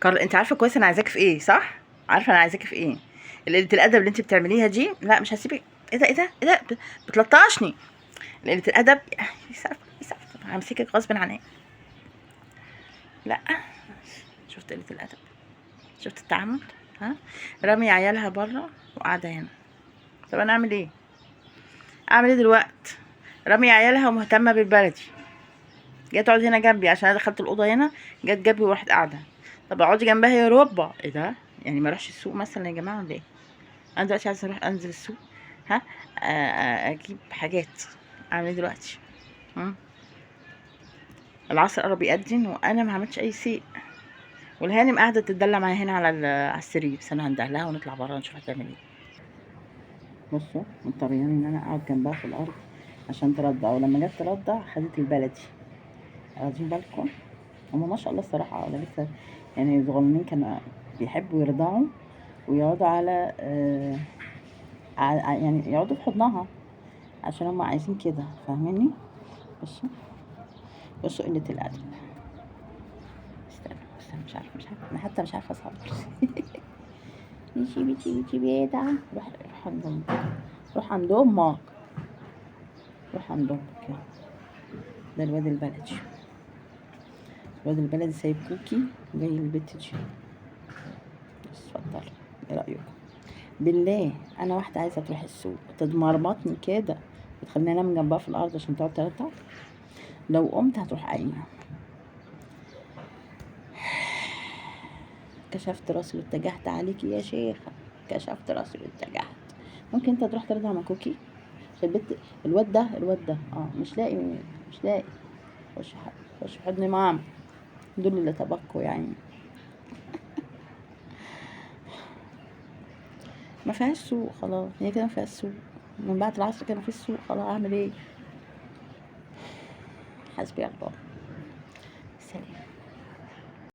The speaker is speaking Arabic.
كارل، انت عارفه كويس انا عايزاك في ايه؟ صح، عارفه انا عايزاك في ايه؟ قله الادب اللي انت بتعمليها دي، لا مش هسيبك. ايه ده بتلطشني. قله الادب. يسعف همسكك غصب عني. لا، شفت قله الادب؟ شفت التعامل؟ ها، رامي عيالها بره وقاعده هنا. طب انا اعمل ايه؟ اعمل ايه دلوقتي؟ رامي عيالها ومهتمه بالبلدي، جت تقعد هنا جنبي عشان انا دخلت الاوضه هنا، جت جنبي وراحت قاعده. طب اقعدي جنبها يا ربع. ايه ده؟ يعني ما اروحش السوق مثلا يا جماعه ولا ايه؟ انا دلوقتي عايزه اروح انزل السوق. ها، اجيب حاجات. اعمل ايه دلوقتي؟ مم؟ العصر قرب يأذن وانا ما عملتش اي شيء، والهانم قاعده تتدلع معايا هنا على السرير. بس انا هندهلها ونطلع بره نشوف هتعمل ايه. بصوا، مضطرين ان انا اقعد جنبها في الارض عشان ترضع، ولما جت ترضع خدت البلدي. واخدين بالكم؟ هما ما شاء الله الصراحه انا لسه يعني صغننين، كانوا بيحبوا يرضعوا ويقعدوا على يعني يقعدوا في حضنها عشان هما عايزين كده، فاهميني؟ بصوا قلة الأدب. استنى مش عارفة أنا حتى مش عارفة أصبر. بيجي بيدع. روح عند أمك، روح عند أمك، روح عند أمك. يلا، ده الواد البلدي. الواد البلدي سايب كوكي جاي البت دي. بس اتفضلوا، ايه رأيكم؟ بالله انا واحدة عايزة تروح السوق تتمرمطني كده وتخليني انام جنبها في الارض عشان تقعد ترضع؟ لو قمت هتروح قايمة. كشفت راسي واتجهت عليكي يا شيخة، كشفت راسي واتجهت. ممكن انت تروح ترضع مع كوكي؟ عشان الواد ده مش لاقي. خش حضن ماما، دول اللي تبقوا يعني. ما فيهاش سوق خلاص، هي كده ما فيهاش سوق. من بعد العصر كده ما فيش سوق خلاص، اعمل ايه؟ حسبي الله. سلام.